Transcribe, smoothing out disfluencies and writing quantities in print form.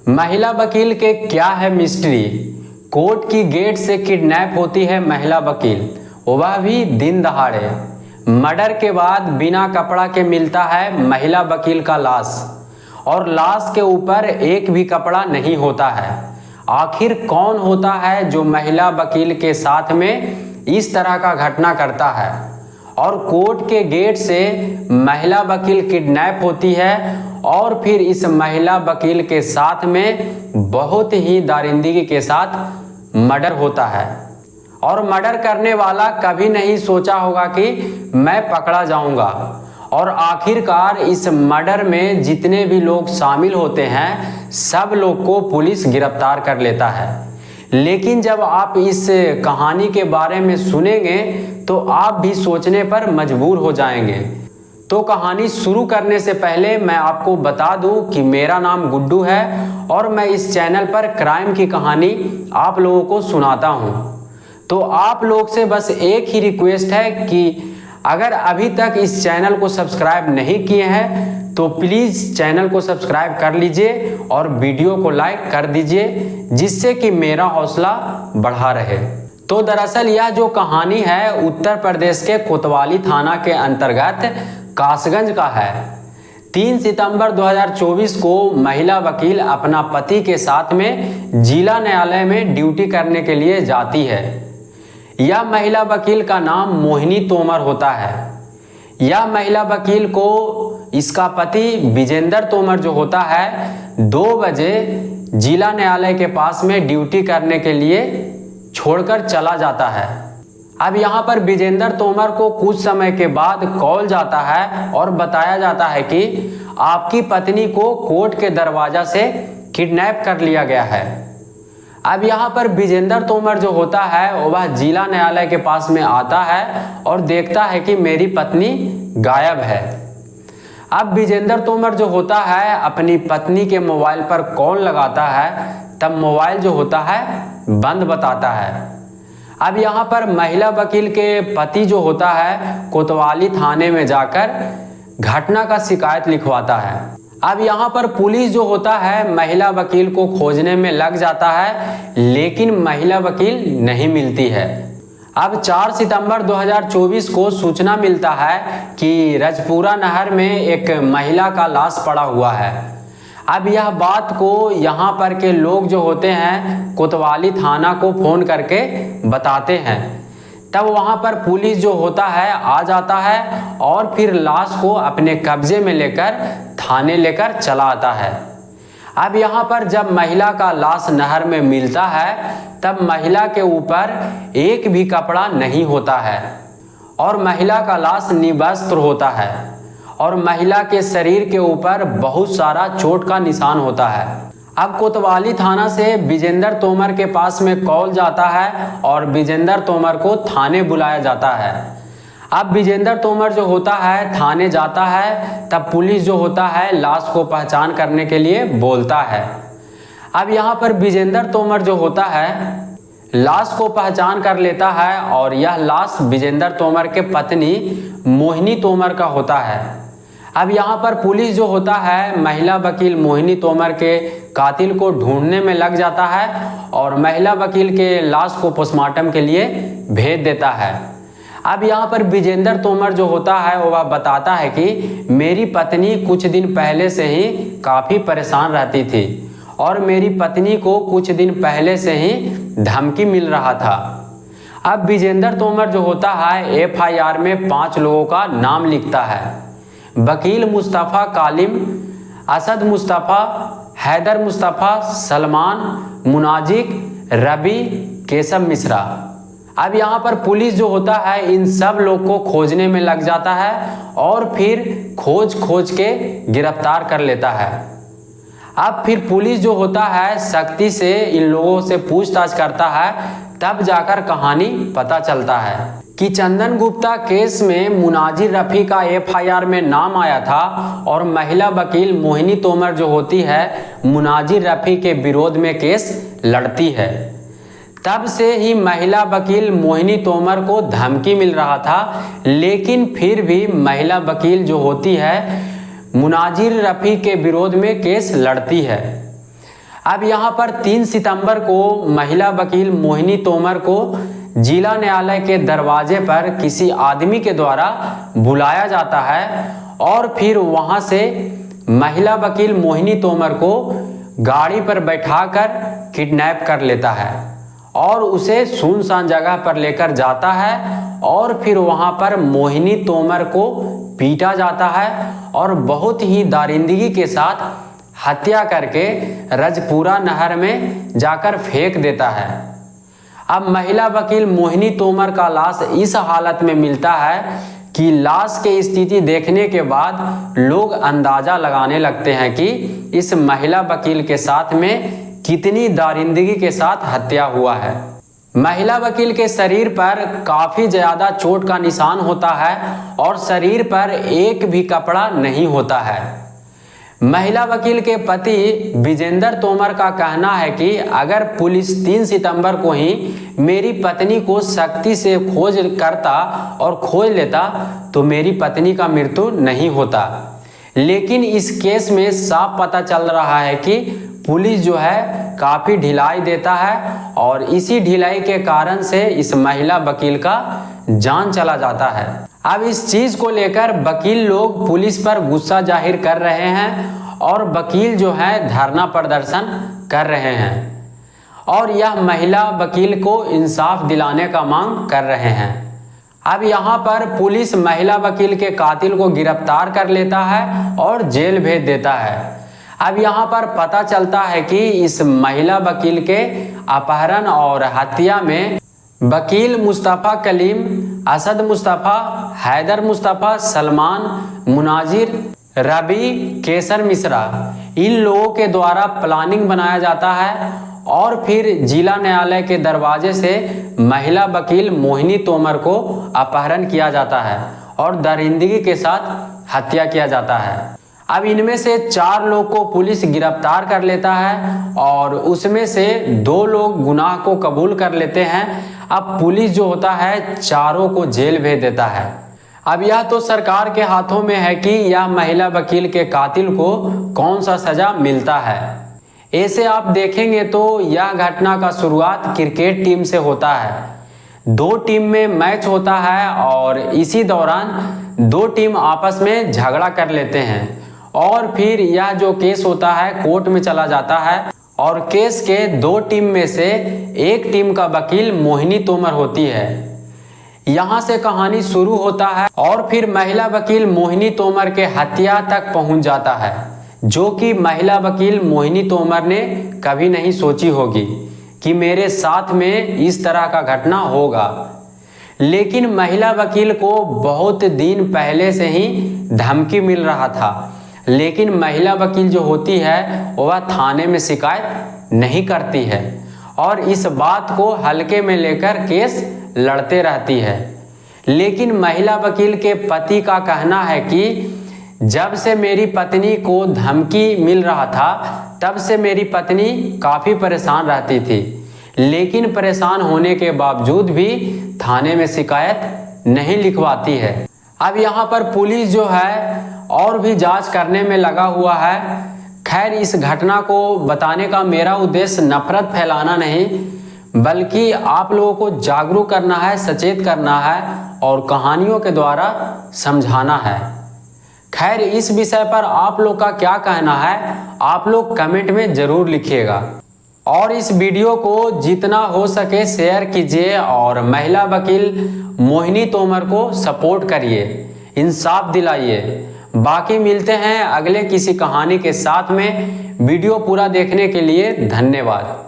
महिला वकील के क्या है मिस्ट्री। कोर्ट की गेट से किडनैप होती है महिला वकील, वह भी दिन दहाड़े। मर्डर के बाद बिना कपड़ा के मिलता है महिला वकील का लाश, और लाश के ऊपर एक भी कपड़ा नहीं होता है। आखिर कौन होता है जो महिला वकील के साथ में इस तरह का घटना करता है, और कोर्ट के गेट से महिला वकील किडनैप होती है और फिर इस महिला वकील के साथ में बहुत ही दरिंदगी के साथ मर्डर होता है। और मर्डर करने वाला कभी नहीं सोचा होगा कि मैं पकड़ा जाऊंगा, और आखिरकार इस मर्डर में जितने भी लोग शामिल होते हैं सब लोग को पुलिस गिरफ्तार कर लेता है। लेकिन जब आप इस कहानी के बारे में सुनेंगे तो आप भी सोचने पर मजबूर हो जाएंगे। तो कहानी शुरू करने से पहले मैं आपको बता दूं कि मेरा नाम गुड्डू है और मैं इस चैनल पर क्राइम की कहानी आप लोगों को सुनाता हूं। तो आप लोग से बस एक ही रिक्वेस्ट है कि अगर अभी तक इस चैनल को सब्सक्राइब नहीं किए हैं तो प्लीज़ चैनल को सब्सक्राइब कर लीजिए और वीडियो को लाइक कर दीजिए, जिससे कि मेरा हौसला बढ़ा रहे। तो दरअसल यह जो कहानी है उत्तर प्रदेश के कोतवाली थाना के अंतर्गत कासगंज का है। 3 सितंबर 2024 को महिला वकील अपना पति के साथ में जिला न्यायालय में ड्यूटी करने के लिए जाती है। यह महिला वकील का नाम मोहिनी तोमर होता है। यह महिला वकील को इसका पति विजेंद्र तोमर जो होता है 2 बजे जिला न्यायालय के पास में ड्यूटी करने के लिए छोड़कर चला जाता है। अब यहाँ पर विजेंद्र तोमर को कुछ समय के बाद कॉल जाता है और बताया जाता है कि आपकी पत्नी को कोर्ट के दरवाजा से किडनैप कर लिया गया है। अब यहाँ पर विजेंद्र तोमर जो होता है वह जिला न्यायालय के पास में आता है और देखता है कि मेरी पत्नी गायब है। अब विजेंद्र तोमर जो होता है अपनी पत्नी के मोबाइल पर कॉल लगाता है, तब मोबाइल जो होता है बंद बताता है। अब यहाँ पर महिला वकील के पति जो होता है कोतवाली थाने में जाकर घटना का शिकायत लिखवाता है। अब यहाँ पर पुलिस जो होता है महिला वकील को खोजने में लग जाता है, लेकिन महिला वकील नहीं मिलती है। अब 4 सितंबर 2024 को सूचना मिलता है कि रजपुरा नहर में एक महिला का लाश पड़ा हुआ है। अब यह बात को यहाँ पर के लोग जो होते हैं कोतवाली थाना को फ़ोन करके बताते हैं। तब वहाँ पर पुलिस जो होता है आ जाता है और फिर लाश को अपने कब्जे में लेकर थाने लेकर चला आता है। अब यहाँ पर जब महिला का लाश नहर में मिलता है तब महिला के ऊपर एक भी कपड़ा नहीं होता है और महिला का लाश निवस्त्र होता है और महिला के शरीर के ऊपर बहुत सारा चोट का निशान होता है। अब कोतवाली थाना से विजेंद्र तोमर के पास में कॉल जाता है और विजेंद्र तोमर को थाने बुलाया जाता है। अब विजेंद्र तोमर जो होता है थाने जाता है, तब पुलिस जो होता है लाश को पहचान करने के लिए बोलता है। अब यहाँ पर विजेंद्र तोमर जो होता है लाश को पहचान कर लेता है और यह लाश विजेंद्र तोमर के पत्नी मोहिनी तोमर का होता है। अब यहाँ पर पुलिस जो होता है महिला वकील मोहिनी तोमर के कातिल को ढूंढने में लग जाता है और महिला वकील के लाश को पोस्टमार्टम के लिए भेज देता है। अब यहाँ पर विजेंद्र तोमर जो होता है वह बताता है कि मेरी पत्नी कुछ दिन पहले से ही काफ़ी परेशान रहती थी और मेरी पत्नी को कुछ दिन पहले से ही धमकी मिल रहा था। अब विजेंद्र तोमर जो होता है FIR में 5 लोगों का नाम लिखता है। वकील मुस्तफ़ा कालिम, असद मुस्तफ़ा, हैदर मुस्तफ़ा, सलमान, मुनाजिक, रवि, केशव मिश्रा। अब यहाँ पर पुलिस जो होता है इन सब लोग को खोजने में लग जाता है और फिर खोज के गिरफ्तार कर लेता है। अब फिर पुलिस जो होता है सख्ती से इन लोगों से पूछताछ करता है, तब जाकर कहानी पता चलता है कि चंदन गुप्ता केस में मुनाजिर रफ़ी का FIR में नाम आया था और महिला वकील मोहिनी तोमर जो होती है मुनाजिर रफ़ी के विरोध में केस लड़ती है। तब से ही महिला वकील मोहिनी तोमर को धमकी मिल रहा था, लेकिन फिर भी महिला वकील जो होती है मुनाजिर रफ़ी के विरोध में केस लड़ती है। अब यहाँ पर 3 सितंबर को महिला वकील मोहिनी तोमर को जिला न्यायालय के दरवाजे पर किसी आदमी के द्वारा बुलाया जाता है और फिर वहाँ से महिला वकील मोहिनी तोमर को गाड़ी पर बैठाकर किडनैप कर लेता है और उसे सुनसान जगह पर लेकर जाता है और फिर वहाँ पर मोहिनी तोमर को पीटा जाता है और बहुत ही दारिंदगी के साथ हत्या करके रजपुरा नहर में जाकर फेंक देता है। अब महिला वकील मोहिनी तोमर का लाश इस हालत में मिलता है कि लाश की स्थिति देखने के बाद लोग अंदाजा लगाने लगते हैं कि इस महिला वकील के साथ में कितनी दारिंदगी के साथ हत्या हुआ है। महिला वकील के शरीर पर काफी ज्यादा चोट का निशान होता है और शरीर पर एक भी कपड़ा नहीं होता है। महिला वकील के पति विजेंद्र तोमर का कहना है कि अगर पुलिस 3 सितंबर को ही मेरी पत्नी को सख्ती से खोज करता और खोज लेता तो मेरी पत्नी का मृत्यु नहीं होता। लेकिन इस केस में साफ पता चल रहा है कि पुलिस जो है काफ़ी ढिलाई देता है और इसी ढिलाई के कारण से इस महिला वकील का जान चला जाता है। अब इस चीज़ को लेकर वकील लोग पुलिस पर गुस्सा जाहिर कर रहे हैं और वकील जो है धरना प्रदर्शन कर रहे हैं और यह महिला वकील को इंसाफ दिलाने का मांग कर रहे हैं। अब यहाँ पर पुलिस महिला वकील के कातिल को गिरफ्तार कर लेता है और जेल भेज देता है। अब यहाँ पर पता चलता है कि इस महिला वकील के अपहरण और हत्या में वकील मुस्तफ़ा कलीम, असद मुस्तफ़ा, हैदर मुस्तफ़ा, सलमान, मुनाजिर, रवि, केसर मिश्रा, इन लोगों के द्वारा प्लानिंग बनाया जाता है और फिर जिला न्यायालय के दरवाजे से महिला वकील मोहिनी तोमर को अपहरण किया जाता है और दरिंदगी के साथ हत्या किया जाता है। अब इनमें से 4 लोग को पुलिस गिरफ्तार कर लेता है और उसमें से 2 लोग गुनाह को कबूल कर लेते हैं। अब पुलिस जो होता है चारों को जेल भेज देता है। अब यह तो सरकार के हाथों में है कि यह महिला वकील के कातिल को कौन सा सजा मिलता है। ऐसे आप देखेंगे तो यह घटना का शुरुआत क्रिकेट टीम से होता है। 2 टीम में मैच होता है और इसी दौरान 2 टीम आपस में झगड़ा कर लेते हैं और फिर यह जो केस होता है कोर्ट में चला जाता है और केस के 2 टीम में से एक टीम का वकील मोहिनी तोमर होती है। यहाँ से कहानी शुरू होता है और फिर महिला वकील मोहिनी तोमर के हत्या तक पहुँच जाता है, जो कि महिला वकील मोहिनी तोमर ने कभी नहीं सोची होगी कि मेरे साथ में इस तरह का घटना होगा। लेकिन महिला वकील को बहुत दिन पहले से ही धमकी मिल रहा था, लेकिन महिला वकील जो होती है वह थाने में शिकायत नहीं करती है और इस बात को हल्के में लेकर केस लड़ते रहती है। लेकिन महिला वकील के पति का कहना है कि जब से मेरी पत्नी को धमकी मिल रहा था तब से मेरी पत्नी काफ़ी परेशान रहती थी, लेकिन परेशान होने के बावजूद भी थाने में शिकायत नहीं लिखवाती है। अब यहाँ पर पुलिस जो है और भी जांच करने में लगा हुआ है। खैर, इस घटना को बताने का मेरा उद्देश्य नफरत फैलाना नहीं, बल्कि आप लोगों को जागरूक करना है, सचेत करना है और कहानियों के द्वारा समझाना है। खैर, इस विषय पर आप लोग का क्या कहना है आप लोग कमेंट में ज़रूर लिखिएगा और इस वीडियो को जितना हो सके शेयर कीजिए और महिला वकील मोहिनी तोमर को सपोर्ट करिए, इंसाफ दिलाइए। बाकी मिलते हैं अगले किसी कहानी के साथ में। वीडियो पूरा देखने के लिए धन्यवाद।